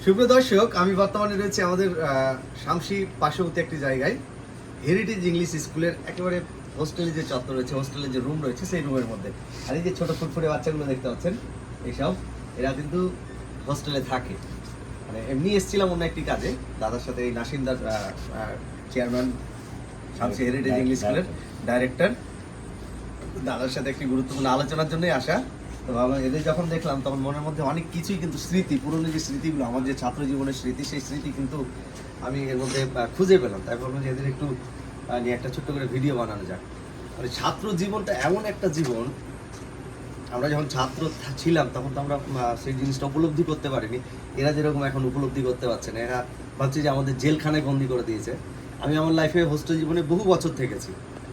সুপ্রিয় দর্শক, আমি বর্তমানে রয়েছে আমাদের শামসি পার্শ্ববর্তী একটি জায়গায়, হেরিটেজ ইংলিশ স্কুলের একেবারে হোস্টেলে যে চত্বর রয়েছে, হোস্টেলের যে রুম রয়েছে সেই রুমের মধ্যে। আর এই যে ছোট ফুটফুটে বাচ্চাগুলো দেখতে পাচ্ছেন, এইসব এরা কিন্তু হোস্টেলে থাকে। মানে এমনি এসেছিলাম অন্য একটি কাজে দাদার সাথে, এই নাসিন্দার চেয়ারম্যান শামসি হেরিটেজ ইংলিশ স্কুলের ডাইরেক্টর, দাদার সাথে একটি গুরুত্বপূর্ণ আলোচনার জন্যই আসা। তো ভাবলাম এদের যখন দেখলাম তখন মনের মধ্যে অনেক কিছুই কিন্তু স্মৃতি, পুরনো যে স্মৃতিগুলো, আমার যে ছাত্র জীবনের স্মৃতি, সেই স্মৃতি কিন্তু আমি এর মধ্যে খুঁজে পেলাম। তাই ভাবলাম যে এদের একটু নিয়ে একটা ছোট্ট করে ভিডিও বানানো যাক। মানে ছাত্র জীবনটা এমন একটা জীবন, আমরা যখন ছাত্র ছিলাম তখন তো আমরা সেই জিনিসটা উপলব্ধি করতে পারিনি। এরা যেরকম এখন উপলব্ধি করতে পারছে না, এরা ভাবছে যে আমাদের জেলখানায় বন্দি করে দিয়েছে। আমি আমার লাইফে হোস্টেল জীবনে বহু বছর থেকেছি।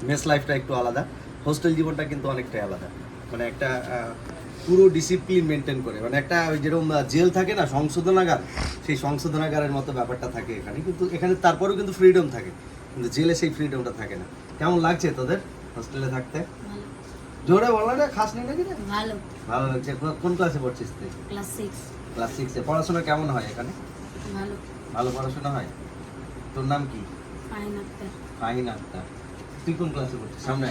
মেস লাইফটা একটু আলাদা, হোস্টেল জীবনটা কিন্তু অনেকটাই আলাদা। মানে একটা পুরো ডিসিপ্লিন মেনটেন করে, মানে একটা যেরকম জেল থাকে না সংশোধনাগার, সেই সংশোধনাগারের মতো ব্যাপারটা থাকে এখানে। কিন্তু এখানে তারপরেও কিন্তু ফ্রিডম থাকে, কিন্তু জেলে সেই ফ্রিডমটা থাকে না। কেমন লাগছে তোদের হোস্টেলে থাকতে? জোরে বলো না, খাস নি নাকি? ভালো ভালো লাগছে। কোন ক্লাসে পড়ছিস তুই? ক্লাস 6 ক্লাস 6-এ। পড়াশোনা কেমন হয় এখানে? ভালো ভালো পড়াশোনা হয়। তোর নাম কি? ফাইন আক্তার ফাহিন আক্তার। তুই কোন ক্লাসে পড়ছিস? সামনে?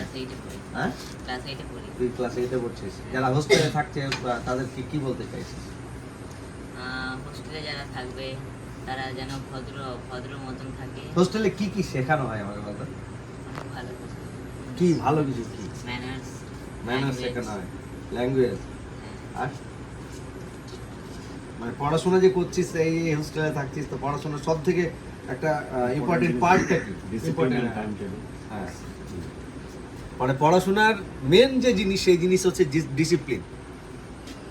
হ্যাঁ, ক্লাস 8 পড়ি তুই ক্লাস 8-এ পড়ছিস। যারা হোস্টেলে থাকছে তাদেরকে কি বলতে চাইছিস? হোস্টেলে যারা থাকবে তারা যেন ভদ্র মতন থাকে, হোস্টেলে কি কি শেখানো হয় আমাকে বলতো? অনেক ভালো কি ভালো কিছু কি? ম্যানার্স ম্যানার্স শেখানো হয়, ল্যাঙ্গুয়েজ। আর মানে পড়াশোনা যে করছিস, এই হোস্টেলে থাকছিস, তো পড়াশোনার সব থেকে একটা ইম্পর্টেন্ট পার্টটা কি? Discipline time table. হ্যাঁ, মানে পড়াশোনার মেন যে জিনিস, সেই জিনিস হচ্ছে ডিসিপ্লিন।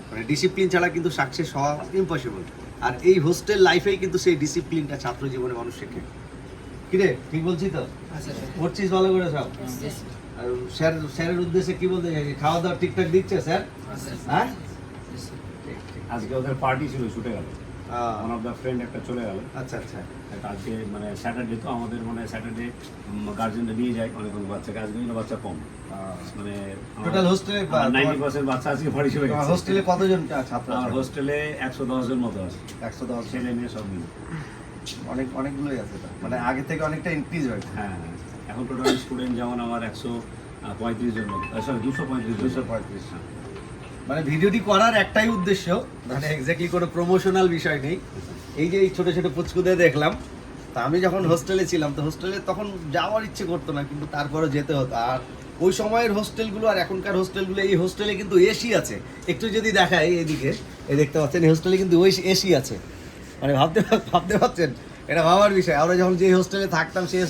মানে ডিসিপ্লিন ছাড়া কিন্তু সাকসেস হওয়া ইম্পসিবল। আর এই হোস্টেল লাইফেই কিন্তু সেই ডিসিপ্লিনটা ছাত্র জীবনে মানুষ শেখে। কিরে, ঠিক বলছি তো? পড়ছিস ভালো করে সব? আর স্যারের উদ্দেশ্যে কি বলতে চাই? খাওয়া দাওয়া ঠিকঠাক দিচ্ছে স্যার? হ্যাঁ, আজকে ওদের পার্টি ছিল, ছুটে গেল। ওয়ান অফ দ্য ফ্রেন্ড একটা চলে গেল। আচ্ছা আচ্ছা। আজকে মানে স্যাটারডে, তো আমাদের মানে স্যাটারডে গার্জেনরা নিয়ে যায় অনেক অনেক বাচ্চাকে। আজকে কিন্তু বাচ্চা কম, মানে টোটাল হোস্টেলে 90% বাচ্চা আজকে বাড়ি চলে গেছে। হোস্টেলে কতজন ছাত্র? আমার হোস্টেলে 110 জন মতো আছে, 110 ছেলে মেয়ে সব মিলে। অনেকগুলোই আছে তো, মানে আগে থেকে অনেকটা ইনক্রিজ হয়েছে। হ্যাঁ, এখন টোটাল স্টুডেন্ট যেমন আমার 135 জন মতো, সরি 235 জন। মানে ভিডিওটি করার একটাই উদ্দেশ্য, মানে এক্স্যাক্টলি কোনো প্রমোশনাল বিষয় নেই। এই যে এই ছোট ছোট পুচকুদের দেখলাম, তা আমি যখন হোস্টেলে ছিলাম, তো হোস্টেলে তখন যাওয়ার ইচ্ছে করতো না, কিন্তু তারপরে যেতে হতো। আর ওই সময়ের হোস্টেলগুলো আর এখনকার হোস্টেলগুলো, এই হোস্টেলে কিন্তু এসি আছে। একটু যদি দেখাই এদিকে, এই দেখতে পাচ্ছেন, এই হোস্টেলে কিন্তু ওই এসি আছে। মানে ভাবতে পারছেন, এটা ভাবার বিষয়। আমরা যখন যে হোস্টেলে থাকতাম, সেই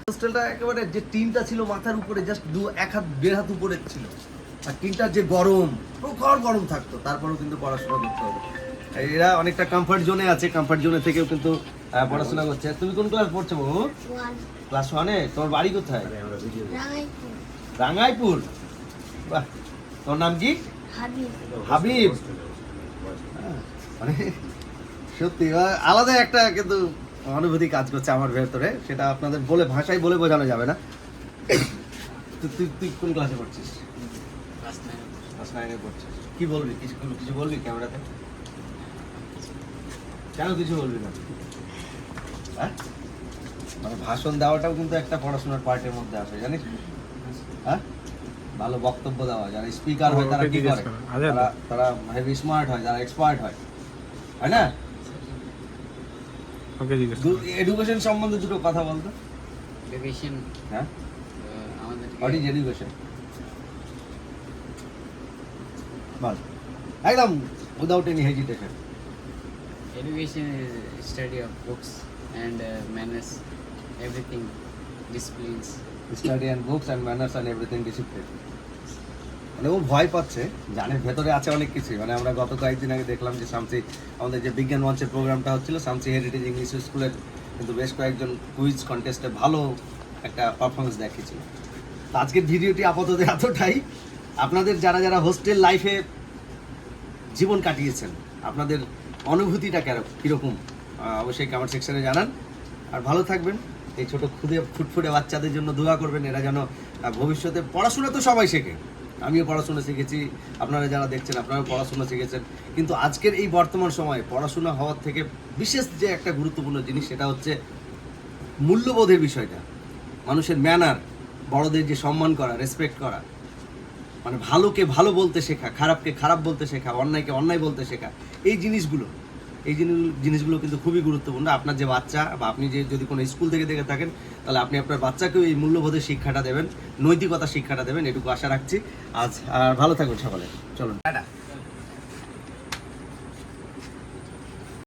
হোস্টেলটা একেবারে যে টিনটা ছিল মাথার উপরে, জাস্ট 1-1.5 হাত উপরে ছিল। আর টিনটার যে গরম, প্রখর গরম থাকতো, তারপরেও কিন্তু পড়াশোনা করতে হবে। এরা অনেকটা কমফর্ট জোনে আছে, কমফর্ট জোনে থেকেও কিন্তু পড়াশোনা করছে। তুমি কোন ক্লাস পড়ছো বাবু? ক্লাস 1-এ। তোমার বাড়ি কোথায়? রাঙ্গাইপুর। বাহ, তোর নাম কি? হাবিব। মানে সত্যি আলাদা একটা কিন্তু অনুভূতি কাজ করছে আমার ভেতরে, সেটা আপনাদের ভাষায় বলে বোঝানো যাবে না। তুই কোন ক্লাসে পড়ছিস? ক্লাস 9-এ পড়ছিস। কি বলবি? কিছু বলবি ক্যামেরাতে? কেন কিছু বলবি না? হ্যাঁ, মানে ভাষণ দেওয়াটাও কিন্তু একটা পড়াশোনার পার্টের মধ্যে আসে, জানিস? হ্যাঁ, ভালো বক্তব্য দেওয়া, যারা স্পিকার হয় তারা কি করে? তারা হেভি স্মার্ট হয়, যারা এক্সপার্ট হয় না? এডুকেশন সম্বন্ধে দুটো কথা বলতো। এডুকেশন, হ্যাঁ, আমাদের হোয়াট ইজ এডুকেশন? বল একদম without any hesitation. education is study of books and manners, everything, disciplines. Study and books and manners and everything discipline. মানে ও ভয় পাচ্ছে, জানে ভেতরে আছে অনেক কিছু। মানে আমরা গত কয়েকদিন আগে দেখলাম যে শামসি, আমাদের যে বিজ্ঞান মঞ্চের প্রোগ্রামটা হচ্ছিল, শামসি হেরিটেজ ইংলিশ স্কুলের কিন্তু বেশ কয়েকজন কুইজ কন্টেস্টে ভালো একটা পারফরমেন্স দেখিয়েছিল। তো আজকের ভিডিওটি আপাতত এতটাই। আপনাদের যারা যারা হোস্টেল লাইফে জীবন কাটিয়েছেন, আপনাদের অনুভূতিটা কীরকম অবশ্যই কমেন্ট সেকশনে জানান। আর ভালো থাকবেন। এই ছোটো ফুটফুটে বাচ্চাদের জন্য দোয়া করবেন, এরা যেন ভবিষ্যতে, পড়াশোনা তো সবাই শেখে, আমিও পড়াশোনা শিখেছি, আপনারা যারা দেখছেন আপনারাও পড়াশোনা শিখেছেন, কিন্তু আজকের এই বর্তমান সময়ে পড়াশোনা হওয়ার থেকে বিশেষ যে একটা গুরুত্বপূর্ণ জিনিস সেটা হচ্ছে মূল্যবোধের বিষয়টা, মানুষের ম্যানার, বড়দের যে সম্মান করা, রেসপেক্ট করা, মানে ভালোকে ভালো বলতে শেখা, খারাপকে খারাপ বলতে শেখা, অন্যায়কে অন্যায় বলতে শেখা, এই জিনিসগুলো কিন্তু খুবই গুরুত্বপূর্ণ। আপনার যে বাচ্চা বা আপনি যে যদি কোনো স্কুল থেকে দেখে থাকেন তাহলে আপনি আপনার বাচ্চাকেও এই মূল্যবোধের শিক্ষাটা দেবেন, নৈতিকতা শিক্ষাটা দেবেন, এটুকু আশা রাখছি। আজ আর ভালো থাকুন সকলে, চলুন টাটা।